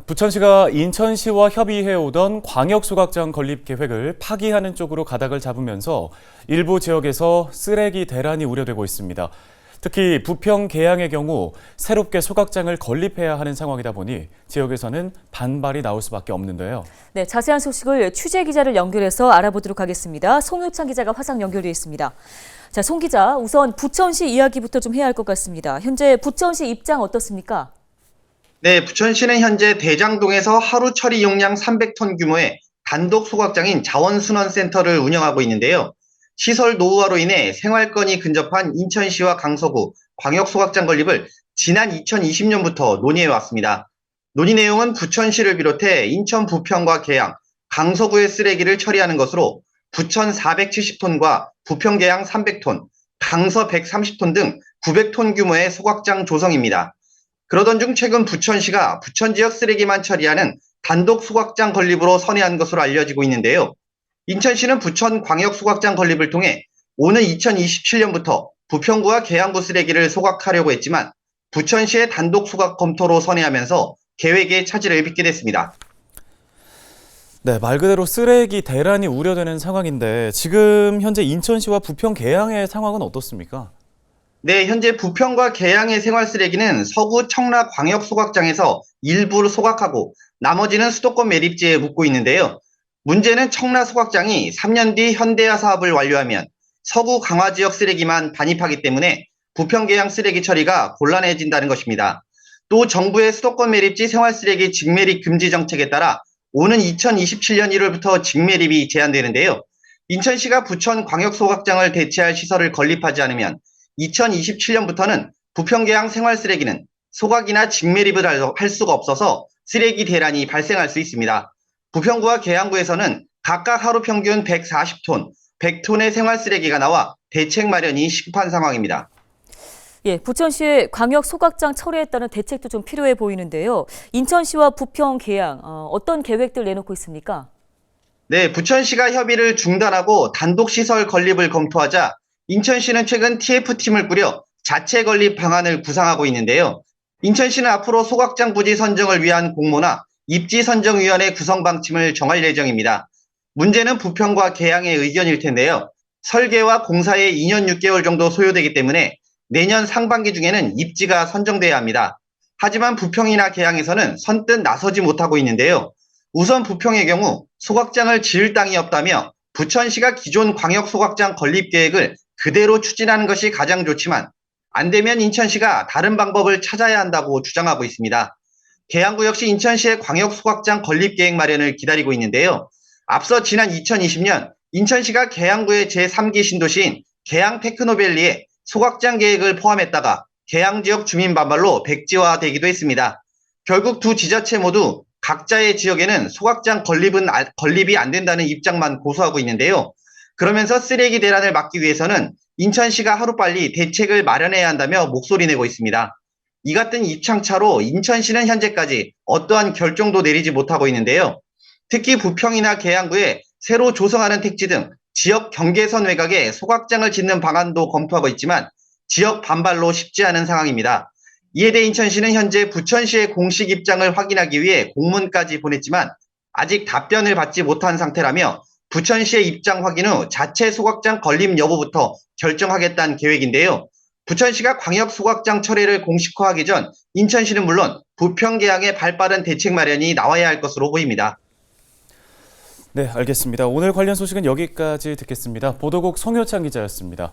부천시가 인천시와 협의해오던 광역소각장 건립 계획을 파기하는 쪽으로 가닥을 잡으면서 일부 지역에서 쓰레기 대란이 우려되고 있습니다. 특히 부평 계양의 경우 새롭게 소각장을 건립해야 하는 상황이다 보니 지역에서는 반발이 나올 수밖에 없는데요. 네, 자세한 소식을 취재 기자를 연결해서 알아보도록 하겠습니다. 송효창 기자가 화상 연결돼 있습니다. 자, 송 기자, 우선 부천시 이야기부터 좀 해야 할 것 같습니다. 현재 부천시 입장 어떻습니까? 네, 부천시는 현재 대장동에서 하루 처리 용량 300톤 규모의 단독 소각장인 자원순원센터를 운영하고 있는데요. 시설 노후화로 인해 생활권이 근접한 인천시와 강서구 광역소각장 건립을 지난 2020년부터 논의해왔습니다. 논의 내용은 부천시를 비롯해 인천 부평과 계양, 강서구의 쓰레기를 처리하는 것으로 부천 470톤과 부평 계양 300톤, 강서 130톤 등 900톤 규모의 소각장 조성입니다. 그러던 중 최근 부천시가 부천 지역 쓰레기만 처리하는 단독 소각장 건립으로 선회한 것으로 알려지고 있는데요. 인천시는 부천 광역 소각장 건립을 통해 오는 2027년부터 부평구와 계양구 쓰레기를 소각하려고 했지만 부천시의 단독 소각 검토로 선회하면서 계획에 차질을 빚게 됐습니다. 네, 말 그대로 쓰레기 대란이 우려되는 상황인데 지금 현재 인천시와 부평 계양의 상황은 어떻습니까? 네, 현재 부평과 계양의 생활 쓰레기는 서구 청라 광역 소각장에서 일부를 소각하고 나머지는 수도권 매립지에 묻고 있는데요. 문제는 청라 소각장이 3년 뒤 현대화 사업을 완료하면 서구 강화 지역 쓰레기만 반입하기 때문에 부평 계양 쓰레기 처리가 곤란해진다는 것입니다. 또 정부의 수도권 매립지 생활 쓰레기 직매립 금지 정책에 따라 오는 2027년 1월부터 직매립이 제한되는데요. 인천시가 부천 광역 소각장을 대체할 시설을 건립하지 않으면 2027년부터는 부평 계양 생활 쓰레기는 소각이나 직매립을 할 수가 없어서 쓰레기 대란이 발생할 수 있습니다. 부평구와 계양구에서는 각각 하루 평균 140톤, 100톤의 생활 쓰레기가 나와 대책 마련이 시급한 상황입니다. 예, 부천시의 광역 소각장 철회에 따른 대책도 좀 필요해 보이는데요. 인천시와 부평 계양 어떤 계획들 내놓고 있습니까? 네, 부천시가 협의를 중단하고 단독 시설 건립을 검토하자 인천시는 최근 TF팀을 꾸려 자체 건립 방안을 구상하고 있는데요. 인천시는 앞으로 소각장 부지 선정을 위한 공모나 입지선정위원회 구성 방침을 정할 예정입니다. 문제는 부평과 계양의 의견일 텐데요. 설계와 공사에 2년 6개월 정도 소요되기 때문에 내년 상반기 중에는 입지가 선정돼야 합니다. 하지만 부평이나 계양에서는 선뜻 나서지 못하고 있는데요. 우선 부평의 경우 소각장을 지을 땅이 없다며 부천시가 기존 광역 소각장 건립 계획을 그대로 추진하는 것이 가장 좋지만 안 되면 인천시가 다른 방법을 찾아야 한다고 주장하고 있습니다. 계양구 역시 인천시의 광역 소각장 건립 계획 마련을 기다리고 있는데요. 앞서 지난 2020년 인천시가 계양구의 제3기 신도시인 계양 테크노밸리에 소각장 계획을 포함했다가 계양 지역 주민 반발로 백지화되기도 했습니다. 결국 두 지자체 모두 각자의 지역에는 소각장 건립이 안 된다는 입장만 고수하고 있는데요. 그러면서 쓰레기 대란을 막기 위해서는 인천시가 하루빨리 대책을 마련해야 한다며 목소리 내고 있습니다. 이 같은 입장차로 인천시는 현재까지 어떠한 결정도 내리지 못하고 있는데요. 특히 부평이나 계양구에 새로 조성하는 택지 등 지역 경계선 외곽에 소각장을 짓는 방안도 검토하고 있지만 지역 반발로 쉽지 않은 상황입니다. 이에 대해 인천시는 현재 부천시의 공식 입장을 확인하기 위해 공문까지 보냈지만 아직 답변을 받지 못한 상태라며 부천시의 입장 확인 후 자체 소각장 건립 여부부터 결정하겠다는 계획인데요. 부천시가 광역 소각장 철회를 공식화하기 전 인천시는 물론 부평 계양의 발빠른 대책 마련이 나와야 할 것으로 보입니다. 네, 알겠습니다. 오늘 관련 소식은 여기까지 듣겠습니다. 보도국 송효창 기자였습니다.